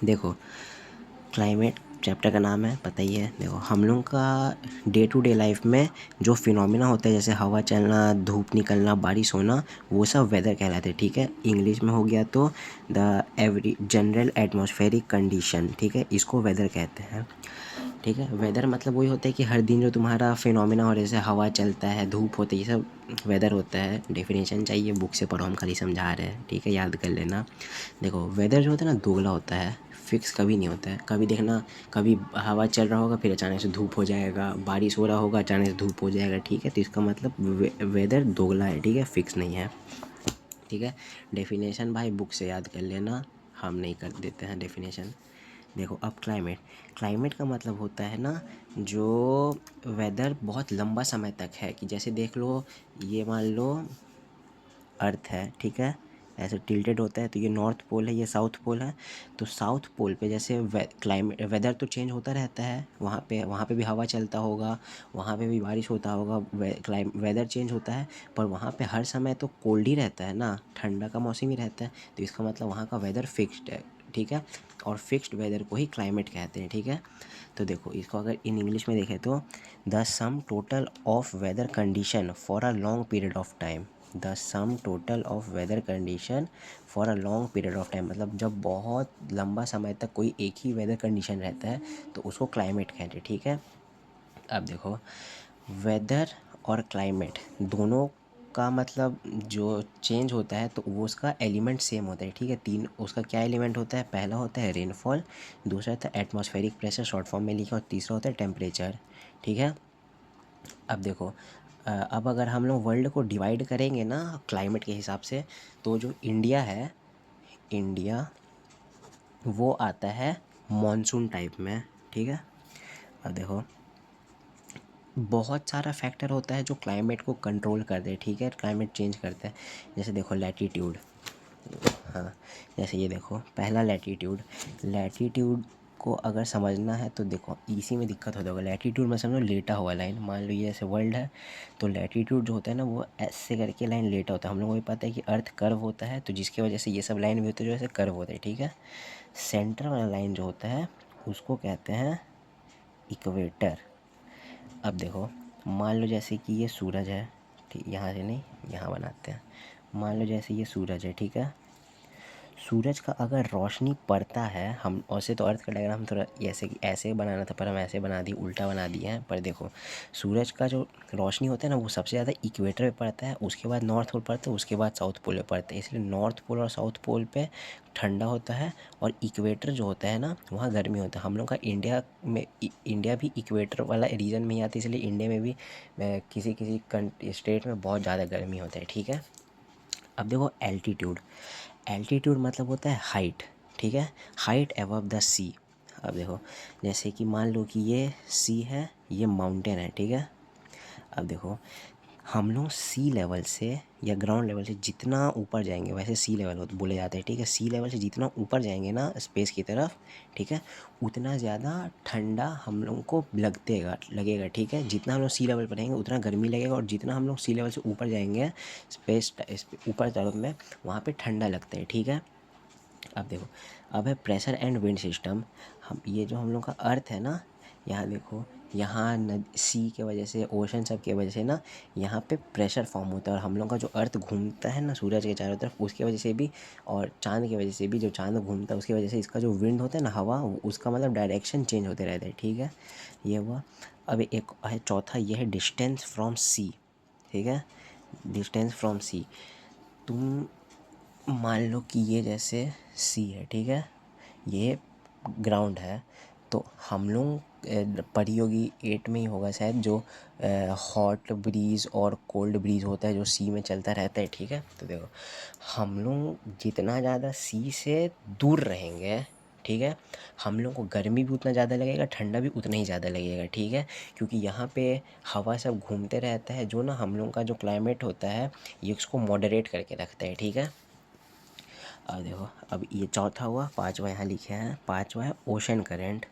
देखो, climate chapter का नाम है, पता ही है। देखो, हम लोग का डे टू डे लाइफ में जो फिनोमिना होता है, जैसे हवा चलना, धूप निकलना, बारिश होना, वो सब वेदर कहलाते हैं, ठीक है। इंग्लिश में हो गया तो the every general atmospheric condition, ठीक है, इसको वेदर कहते हैं, ठीक है। वेदर मतलब वही होता है कि हर दिन जो तुम्हारा फिनोमिना हो, जैसे हवा चलता है, धूप होती है, ये सब वेदर होता है। डेफिनेशन चाहिए, बुक से पढ़ो, हम खाली समझा रहे हैं, ठीक है, याद कर लेना। देखो, वेदर जो होता है ना, दोगला होता है, फिक्स कभी नहीं होता है। कभी देखना, कभी हवा चल रहा होगा, फिर अचानक से धूप हो जाएगा, बारिश हो रहा होगा, अचानक से धूप हो जाएगा, ठीक है। तो इसका मतलब वेदर दोगला है, ठीक है, फिक्स नहीं है, ठीक है। डेफिनेशन भाई बुक से याद कर लेना, हम नहीं कर देते हैं डेफिनेशन। देखो, अब क्लाइमेट, क्लाइमेट का मतलब होता है ना, जो वेदर बहुत लंबा समय तक है, कि जैसे देख लो, ये मान लो अर्थ है, ठीक है, ऐसे टिल्टेड होता है, तो ये नॉर्थ पोल है, ये साउथ पोल है। तो साउथ पोल पे जैसे क्लाइमेट वेदर तो चेंज होता रहता है, वहाँ पे भी हवा चलता होगा, वहाँ पे भी बारिश होता होगा, वेदर चेंज होता है, पर वहाँ पे हर समय तो कोल्ड ही रहता है ना, ठंडा का मौसम ही रहता है। तो इसका मतलब वहाँ का वेदर फिक्स्ड है, ठीक है, और फिक्स्ड वेदर को ही क्लाइमेट कहते हैं, ठीक है। तो देखो, इसको अगर इन इंग्लिश में देखें तो the sum total of weather condition for a long period of time, the sum total of weather condition for a long period of time, मतलब जब बहुत लंबा समय तक कोई एक ही वेदर कंडीशन रहता है तो उसको क्लाइमेट कहते हैं, ठीक है। अब देखो, वेदर और क्लाइमेट दोनों का मतलब जो चेंज होता है तो वो उसका एलिमेंट सेम होता है, ठीक है। तीन उसका क्या एलिमेंट होता है, पहला होता है रेनफॉल, दूसरा होता है एटमॉस्फेरिक प्रेशर शॉर्ट फॉर्म में लिखा, और तीसरा होता है टेम्परेचर, ठीक है। अब देखो, अब अगर हम लोग वर्ल्ड को डिवाइड करेंगे ना क्लाइमेट के हिसाब से, तो जो इंडिया है, इंडिया वो आता है मॉनसून टाइप में, ठीक है। अब देखो, बहुत सारा फैक्टर होता है जो क्लाइमेट को कंट्रोल करते हैं, ठीक है, क्लाइमेट चेंज करता है। जैसे देखो लैटीट्यूड, हाँ, जैसे ये देखो, पहला लैटीट्यूड, लैटीट्यूड को अगर समझना है तो देखो इसी में दिक्कत होता होगा। लैटीट्यूड में समझो लेटा हुआ लाइन, मान लो ये जैसे वर्ल्ड है, तो लैटीट्यूड जो होता है ना, वो ऐसे करके लाइन लेटा होता है। हम लोगों को भी पता है कि अर्थ कर्व होता है, तो जिसकी वजह से ये सब लाइन भी होते हैं जो ऐसे कर्व होते हैं, ठीक है। सेंटर वाला लाइन जो होता है उसको कहते हैं इक्वेटर। अब देखो, मान लो जैसे कि ये सूरज है, ठीक, यहाँ से नहीं, यहाँ बनाते हैं। मान लो जैसे ये सूरज है, ठीक है, सूरज का अगर रोशनी पड़ता है, हम वैसे तो अर्थ का डायग्राम थोड़ा ऐसे बनाना था, पर हम ऐसे बना दिए, उल्टा बना दिए हैं। पर देखो, सूरज का जो रोशनी होता है ना, वो सबसे ज़्यादा इक्वेटर पे पड़ता है, उसके बाद नॉर्थ पोल पड़ता है, उसके बाद साउथ पोल पे पड़ता है। इसलिए नॉर्थ पोल और साउथ पोल पे ठंडा होता है, और इक्वेटर जो होता है ना, वहाँ गर्मी होता है। हम लोग का इंडिया भी इक्वेटर वाला रीजन में ही आता है, इसलिए इंडिया में भी किसी किसी स्टेट में बहुत ज़्यादा गर्मी होता है, ठीक है। अब देखो एल्टीट्यूड, एल्टीट्यूड मतलब होता है हाइट, ठीक है, हाइट अबव द सी। अब देखो, जैसे कि मान लो कि ये सी है, ये माउंटेन है, ठीक है। अब देखो, हम लोग सी लेवल से या ग्राउंड लेवल से जितना ऊपर जाएंगे, वैसे सी लेवल बोले जाते हैं, ठीक है, सी लेवल से जितना ऊपर जाएंगे ना स्पेस की तरफ, ठीक है, उतना ज़्यादा ठंडा हम लोग को लगेगा, ठीक है। जितना हम लोग सी लेवल पर रहेंगे उतना गर्मी लगेगा, और जितना हम लोग सी लेवल से ऊपर जाएंगे स्पेस ऊपर तरफ में, वहाँ पे ठंडा लगता है, ठीक है। अब देखो, अब है प्रेशर एंड विंड सिस्टम। हम ये जो हम लोग का अर्थ है ना, यहाँ देखो, यहाँ सी के वजह से, ओशन सब के वजह से ना, यहाँ पे प्रेशर फॉर्म होता है, और हम लोग का जो अर्थ घूमता है ना सूरज के चारों तरफ, उसकी वजह से भी, और चांद की वजह से भी, जो चांद घूमता है उसकी वजह से, इसका जो विंड होता है ना, हवा, उसका मतलब डायरेक्शन चेंज होते रहता है, ठीक है। ये हुआ। अब एक है चौथा, ये है डिस्टेंस फ्रॉम सी, ठीक है, डिस्टेंस फ्रॉम सी। तुम मान लो कि ये जैसे सी है, ठीक है, ये ग्राउंड है, तो हम लोग परियोगी 8 में ही होगा शायद, जो हॉट ब्रीज़ और कोल्ड ब्रीज़ होता है जो सी में चलता रहता है, ठीक है। तो देखो, हम लोग जितना ज़्यादा सी से दूर रहेंगे, ठीक है, हम लोग को गर्मी भी उतना ज़्यादा लगेगा, ठंडा भी उतना ही ज़्यादा लगेगा, ठीक है, क्योंकि यहाँ पे हवा सब घूमते रहता है, जो ना हम लोग का जो क्लाइमेट होता है, ये उसको मॉडरेट करके रखता है, ठीक है। अब देखो, अब ये चौथा हुआ, पांचवा यहाँ लिखे हैं, पांचवा है ओशन करंट।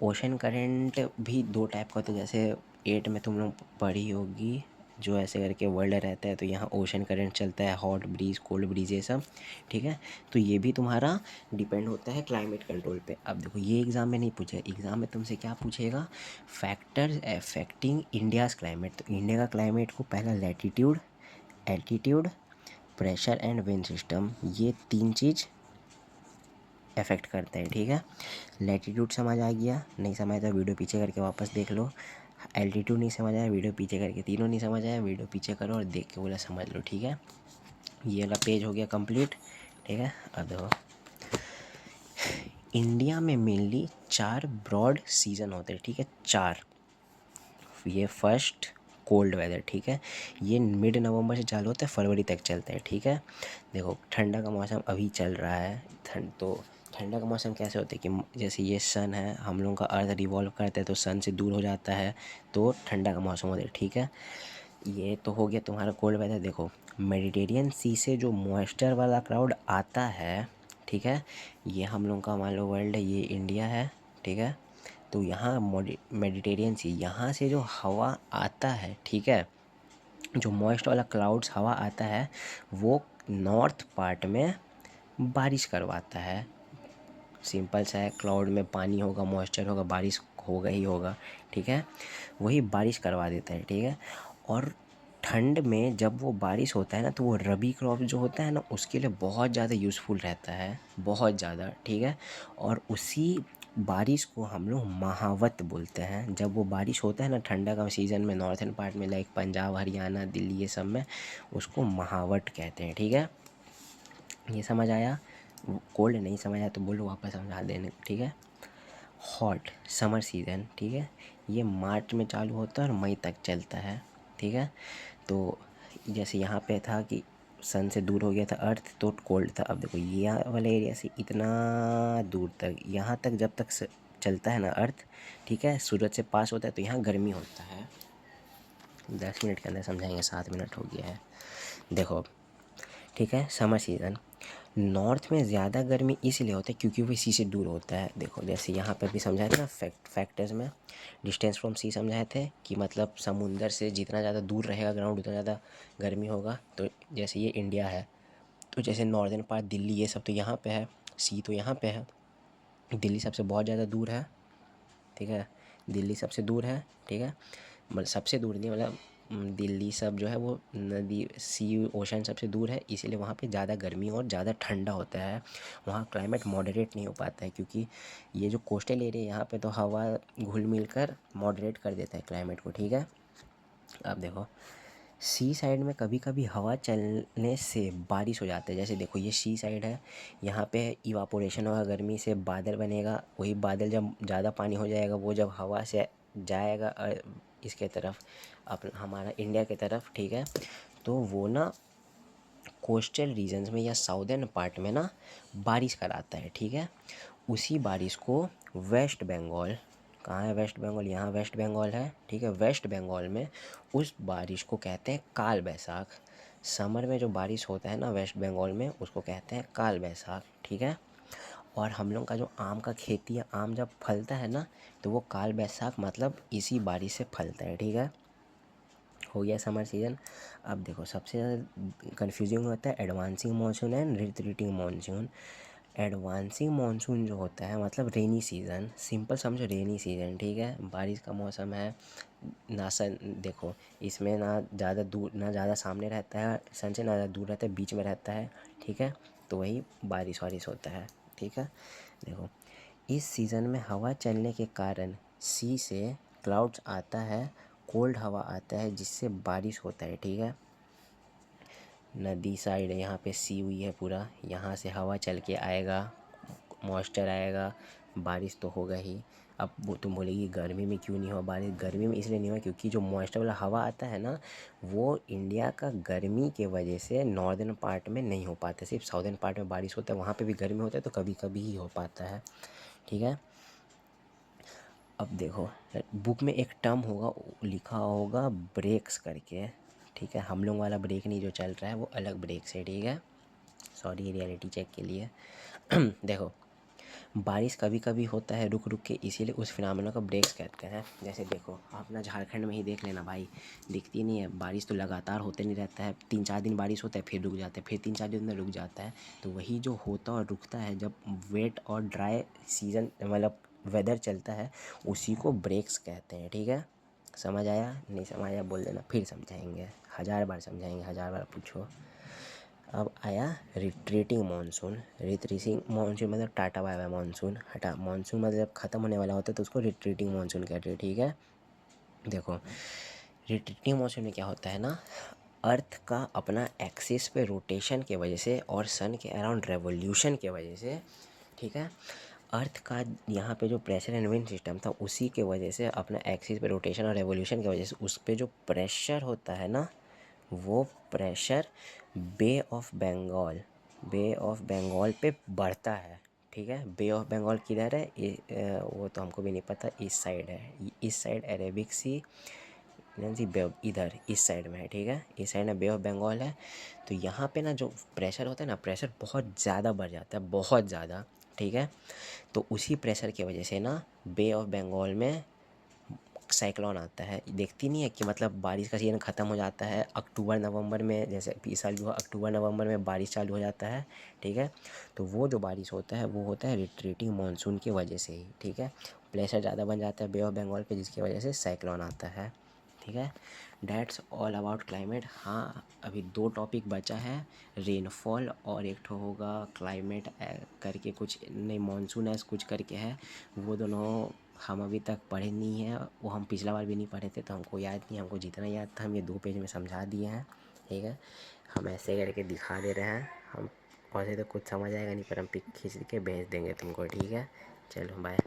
ओशन करंट भी दो टाइप का होता है, जैसे 8 में तुम लोग पढ़ी होगी, जो ऐसे करके वर्ल्ड रहता है, तो यहाँ ओशन करंट चलता है, हॉट ब्रीज, कोल्ड ब्रीज, ये सब, ठीक है। तो ये भी तुम्हारा डिपेंड होता है क्लाइमेट कंट्रोल पे। अब देखो ये एग्ज़ाम में नहीं पूछेगा, एग्ज़ाम में तुमसे क्या पूछेगा, फैक्टर्स अफेक्टिंग इंडियाज़ क्लाइमेट। तो इंडिया का क्लाइमेट को पहला latitude, altitude, pressure and wind system, ये 3 चीज़ अफेक्ट करते हैं, ठीक है। लैटीट्यूड समझ आ गया, नहीं समझ तो वीडियो पीछे करके वापस देख लो। एल्टीट्यूड नहीं समझ आया, वीडियो पीछे करके, तीनों नहीं समझ आया, वीडियो पीछे करो और देख के बोला समझ लो, ठीक है। ये वाला पेज हो गया कंप्लीट, ठीक है। अब देखो इंडिया में मेनली 4 ब्रॉड सीज़न होते हैं, ठीक है, 4। ये फर्स्ट कोल्ड वेदर, ठीक है, ये मिड नवंबर से चालू होता है, फरवरी तक चलता है, ठीक है। देखो ठंडा का मौसम अभी चल रहा है, तो ठंडा का मौसम कैसे होता है कि जैसे ये सन है, हम लोगों का अर्थ रिवॉल्व करता है तो सन से दूर हो जाता है, तो ठंडा का मौसम होता है, ठीक है। ये तो हो गया तुम्हारा कोल्ड वेदर। देखो मेडिटेरियन सी से जो मॉइस्चर वाला क्लाउड आता है, ठीक है, ये हम लोग का मान लो वर्ल्ड है, ये इंडिया है, ठीक है। तो यहाँ मेडिटेरियन सी, यहाँ से जो हवा आता है, ठीक है, जो मॉइस्ट वाला क्लाउड्स हवा आता है, वो नॉर्थ पार्ट में बारिश करवाता है। सिंपल सा है, क्लाउड में पानी होगा, मॉइस्चर होगा, बारिश होगा ही होगा, ठीक है, वही बारिश करवा देता है, ठीक है। और ठंड में जब वो बारिश होता है ना, तो वो रबी क्रॉप जो होता है ना, उसके लिए बहुत ज़्यादा यूज़फुल रहता है, बहुत ज़्यादा, ठीक है। और उसी बारिश को हम लोग महावत बोलते हैं। जब वो बारिश होता है ना ठंडा का सीज़न में, नॉर्थन पार्ट में लाइक पंजाब, हरियाणा, दिल्ली, ये सब में, उसको महावत कहते हैं, ठीक है। ये समझ आया? कोल्ड नहीं समझ आया तो बोलो वापस समझा देने, ठीक है। हॉट समर सीज़न, ठीक है, ये मार्च में चालू होता है और मई तक चलता है, ठीक है। तो जैसे यहाँ पे था कि सन से दूर हो गया था अर्थ, तो कोल्ड था। अब देखो ये वाले एरिया से इतना दूर तक, यहाँ तक जब तक चलता है ना अर्थ, ठीक है, सूरज से पास होता है, तो यहाँ गर्मी होता है। 10 मिनट के अंदर समझाएंगे, 7 मिनट हो गया है। देखो ठीक है, समर सीज़न नॉर्थ में ज़्यादा गर्मी इसलिए होता है क्योंकि वो सी से दूर होता है। देखो जैसे यहाँ पर भी समझाए थे ना, फैक्टर्स में डिस्टेंस फ्रॉम सी समझाए थे कि मतलब समुंदर से जितना ज़्यादा दूर रहेगा ग्राउंड, उतना ज़्यादा गर्मी होगा। तो जैसे ये इंडिया है, तो जैसे नॉर्दर्न पार्ट दिल्ली, ये सब तो यहाँ पे है, सी तो यहाँ पे है, दिल्ली सबसे बहुत ज़्यादा दूर है, ठीक है, दिल्ली सबसे दूर है, ठीक है, मतलब सबसे दूर नहीं, मतलब दिल्ली सब जो है वो नदी, सी, ओशन सबसे दूर है, इसीलिए वहाँ पे ज़्यादा गर्मी और ज़्यादा ठंडा होता है। वहाँ क्लाइमेट मॉडरेट नहीं हो पाता है, क्योंकि ये जो कोस्टल एरिया यहाँ पे तो हवा घुल मिल कर मॉडरेट कर देता है क्लाइमेट को, ठीक है। अब देखो सी साइड में कभी कभी हवा चलने से बारिश हो जाता है। जैसे देखो ये सी साइड है, यहाँ पे इवापोरेशन होगा, गर्मी से बादल बनेगा, वही बादल जब ज़्यादा पानी हो जाएगा, वो जब हवा से जाएगा इसके तरफ, अपना हमारा इंडिया के तरफ, ठीक है, तो वो ना कोस्टल रीजन्स में या साउदर्न पार्ट में ना बारिश कराता है, ठीक है। उसी बारिश को वेस्ट बंगाल, कहाँ है वेस्ट बंगाल, यहाँ वेस्ट बंगाल है, ठीक है, वेस्ट बंगाल में उस बारिश को कहते हैं काल बैसाख। समर में जो बारिश होता है ना वेस्ट बंगाल में, उसको कहते हैं काल बैसाख, ठीक है। और हम लोग का जो आम का खेती है, आम जब फलता है ना, तो वो काल बैसाख मतलब इसी बारिश से फलता है, ठीक है। हो गया समर सीज़न। अब देखो सबसे ज़्यादा कन्फ्यूजिंग होता है advancing monsoon and retreating monsoon. Advancing monsoon जो होता है मतलब रेनी सीज़न, सिंपल समझो रेनी सीज़न, ठीक है, बारिश का मौसम है ना। सन देखो इसमें ना ज़्यादा दूर, ना ज़्यादा सामने रहता है सन से, ना ज़्यादा दूर रहता है, बीच में रहता है, ठीक है, तो वही बारिश वारिश होता है, ठीक है। देखो इस सीज़न में हवा चलने के कारण सी से क्लाउड्स आता है, कोल्ड हवा आता है, जिससे बारिश होता है, ठीक है। नदी साइड यहाँ पे सी हुई है पूरा, यहाँ से हवा चल के आएगा, मॉइस्चर आएगा, बारिश तो होगा ही। अब वो तुम बोलेगी गर्मी में क्यों नहीं हुआ बारिश, गर्मी में इसलिए नहीं हुआ क्योंकि जो मॉइस्चर वाला हवा आता है ना, वो इंडिया का गर्मी के वजह से नॉर्दर्न पार्ट में नहीं हो पाता, सिर्फ साउदर्न पार्ट में बारिश होता है, वहाँ पे भी गर्मी होता है, तो कभी कभी ही हो पाता है, ठीक है। अब देखो बुक में एक टर्म होगा, लिखा होगा ब्रेक्स करके, ठीक है, हम लोग वाला ब्रेक नहीं जो चल रहा है, वो अलग ब्रेक है, ठीक है, सॉरी रियलिटी चेक के लिए। देखो बारिश कभी कभी होता है रुक रुक के, इसीलिए उस फिनोमेना को ब्रेक्स कहते हैं। जैसे देखो अपना झारखंड में ही देख लेना भाई, दिखती नहीं है बारिश, तो लगातार होते नहीं रहता है, 3-4 दिन बारिश होता है फिर रुक जाता है, फिर 3-4 दिन में रुक जाता है। तो वही जो होता और रुकता है जब वेट और ड्राई सीजन मतलब वेदर चलता है, उसी को ब्रेक्स कहते हैं। ठीक है, समझ आया? नहीं समझ आया बोल देना, फिर समझाएंगे, 1000 बार समझाएंगे, 1000 बार पूछो। अब आया रिट्रीटिंग मानसून। रिट्रीटिंग मानसून मतलब टाटा बाय बाय मानसून, हटा। मानसून मतलब ख़त्म होने वाला होता है तो उसको रिट्रीटिंग मानसून कहते हैं। ठीक है, देखो रिट्रीटिंग मानसून में क्या होता है ना, अर्थ का अपना एक्सिस पे रोटेशन के वजह से और सन के अराउंड रेवोल्यूशन के वजह से, ठीक है, अर्थ का यहाँ पे जो प्रेशर एंड विंड सिस्टम था उसी के वजह से अपना एक्सिस पे रोटेशन और रेवोल्यूशन की वजह से उस पे जो प्रेशर होता है ना, वो प्रेशर बे ऑफ बंगाल पे बढ़ता है। ठीक है, बे ऑफ बंगाल किधर है वो तो हमको भी नहीं पता, इस साइड है, इस साइड अरेबिक सी जी बे इधर इस साइड में है। ठीक है, इस साइड में बे ऑफ बंगाल है। तो यहाँ पे ना जो प्रेशर होता है ना, प्रेशर बहुत ज़्यादा बढ़ जाता है, बहुत ज़्यादा। ठीक है, तो उसी प्रेशर की वजह से ना बे ऑफ बंगाल में साइक्लोन आता है। देखती नहीं है कि मतलब बारिश का सीज़न ख़त्म हो जाता है अक्टूबर नवंबर में, जैसे इस साल भी हुआ, अक्टूबर नवंबर में बारिश चालू हो जाता है। ठीक है, तो वो जो बारिश होता है वो होता है रिट्रीटिंग मानसून की वजह से ही। ठीक है, प्रेशर ज़्यादा बन जाता है बे ऑफ बंगाल पे, जिसकी वजह से साइक्लोन आता है। ठीक है, डैट्स ऑल अबाउट क्लाइमेट। हाँ, अभी 2 टॉपिक बचा है, रेनफॉल और एक ठो होगा क्लाइमेट करके कुछ, नहीं मानसून ऐसे कुछ करके है। वो दोनों हम अभी तक पढ़े नहीं हैं, वो हम पिछला बार भी नहीं पढ़े थे तो हमको याद नहीं, हमको जितना याद था हम ये 2 पेज में समझा दिए हैं। ठीक है, हम ऐसे करके दिखा दे रहे हैं, हम वैसे तो कुछ समझ आएगा नहीं पर हम पिक खींच के भेज देंगे तुमको। ठीक है, चलो बाय।